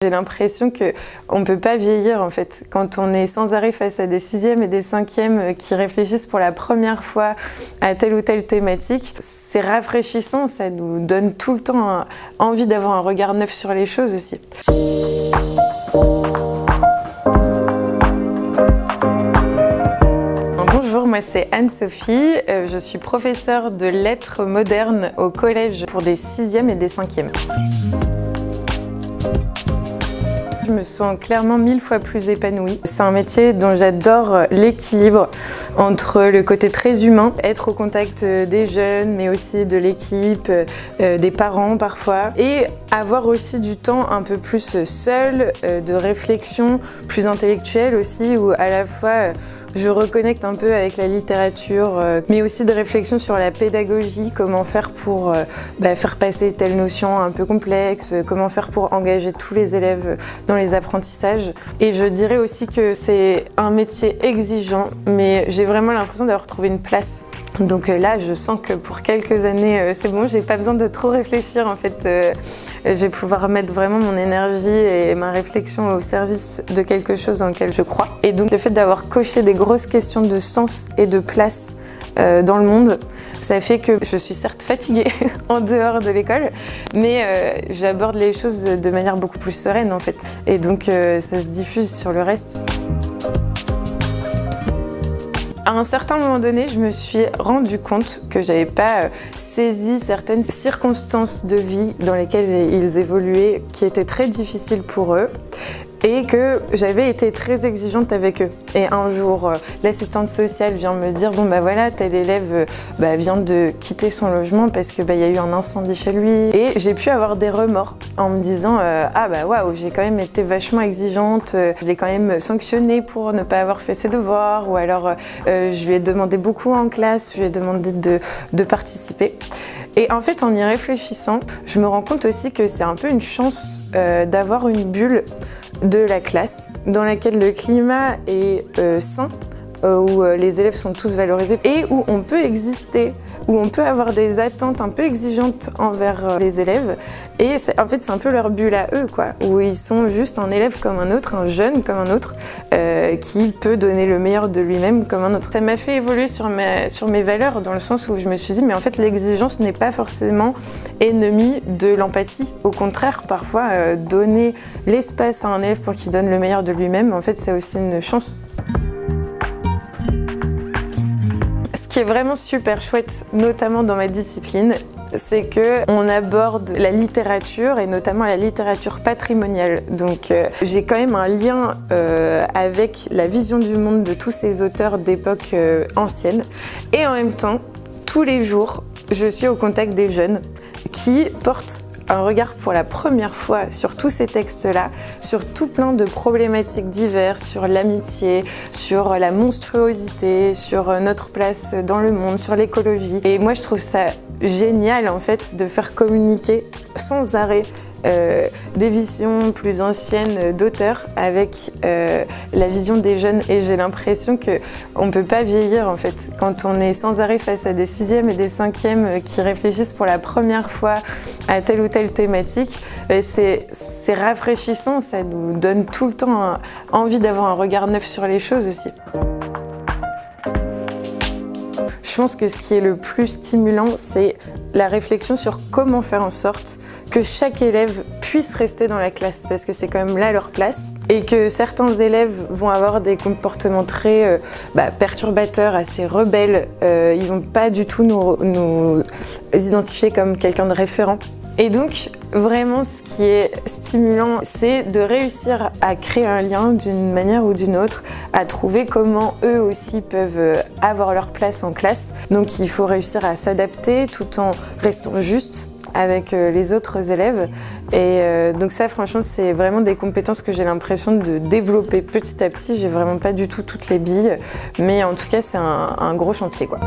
J'ai l'impression qu'on ne peut pas vieillir en fait. Quand on est sans arrêt face à des 6e et des 5e qui réfléchissent pour la première fois à telle ou telle thématique, c'est rafraîchissant, ça nous donne tout le temps envie d'avoir un regard neuf sur les choses aussi. Bonjour, moi c'est Anne-Sophie, je suis professeure de lettres modernes au collège pour des 6e et des 5e. Je me sens clairement 1000 fois plus épanouie. C'est un métier dont j'adore l'équilibre entre le côté très humain, être au contact des jeunes, mais aussi de l'équipe, des parents parfois, et avoir aussi du temps un peu plus seul, de réflexion, plus intellectuelle aussi, où à la fois je reconnecte un peu avec la littérature, mais aussi de réflexion sur la pédagogie, comment faire pour faire passer telle notion un peu complexe, comment faire pour engager tous les élèves dans les apprentissages. Et je dirais aussi que c'est un métier exigeant, mais j'ai vraiment l'impression d'avoir trouvé une place. Donc là, je sens que pour quelques années, c'est bon, j'ai pas besoin de trop réfléchir en fait. Je vais pouvoir mettre vraiment mon énergie et ma réflexion au service de quelque chose dans lequel je crois. Et donc le fait d'avoir coché des grosses questions de sens et de place dans le monde, ça fait que je suis certes fatiguée en dehors de l'école, mais j'aborde les choses de manière beaucoup plus sereine en fait. Et donc ça se diffuse sur le reste. À un certain moment donné, je me suis rendu compte que j'avais pas saisi certaines circonstances de vie dans lesquelles ils évoluaient, qui étaient très difficiles pour eux, et que j'avais été très exigeante avec eux. Et un jour, l'assistante sociale vient me dire « Bon bah voilà, tel élève vient de quitter son logement parce que y a eu un incendie chez lui. » Et j'ai pu avoir des remords en me disant « Ah bah waouh, j'ai quand même été vachement exigeante, je l'ai quand même sanctionné pour ne pas avoir fait ses devoirs, ou alors je lui ai demandé beaucoup en classe, je lui ai demandé de participer. » Et en fait, en y réfléchissant, je me rends compte aussi que c'est un peu une chance d'avoir une bulle de la classe dans laquelle le climat est sain, où les élèves sont tous valorisés et où on peut exister, où on peut avoir des attentes un peu exigeantes envers les élèves. Et en fait, c'est un peu leur bulle à eux, quoi, où ils sont juste un élève comme un autre, un jeune comme un autre, qui peut donner le meilleur de lui-même comme un autre. Ça m'a fait évoluer sur mes valeurs, dans le sens où je me suis dit, mais en fait, l'exigence n'est pas forcément ennemie de l'empathie. Au contraire, parfois, donner l'espace à un élève pour qu'il donne le meilleur de lui-même, en fait, c'est aussi une chance. Ce qui est vraiment super chouette, notamment dans ma discipline, c'est qu'on aborde la littérature et notamment la littérature patrimoniale. Donc j'ai quand même un lien avec la vision du monde de tous ces auteurs d'époque ancienne. Et en même temps, tous les jours, je suis au contact des jeunes qui portent un regard pour la première fois sur tous ces textes-là, sur tout plein de problématiques diverses, sur l'amitié, sur la monstruosité, sur notre place dans le monde, sur l'écologie. Et moi, je trouve ça génial, en fait, de faire communiquer sans arrêt des visions plus anciennes d'auteurs avec la vision des jeunes, et j'ai l'impression qu'on ne peut pas vieillir en fait. Quand on est sans arrêt face à des 6e et des 5e qui réfléchissent pour la première fois à telle ou telle thématique, c'est rafraîchissant, ça nous donne tout le temps envie d'avoir un regard neuf sur les choses aussi. Je pense que ce qui est le plus stimulant, c'est la réflexion sur comment faire en sorte que chaque élève puisse rester dans la classe, parce que c'est quand même là leur place, et que certains élèves vont avoir des comportements très perturbateurs, assez rebelles, ils vont pas du tout nous identifier comme quelqu'un de référent. Et donc, vraiment, ce qui est stimulant, c'est de réussir à créer un lien d'une manière ou d'une autre, à trouver comment eux aussi peuvent avoir leur place en classe. Donc, il faut réussir à s'adapter tout en restant juste avec les autres élèves. Et donc ça, franchement, c'est vraiment des compétences que j'ai l'impression de développer petit à petit. J'ai vraiment pas du tout toutes les billes, mais en tout cas, c'est un gros chantier, quoi.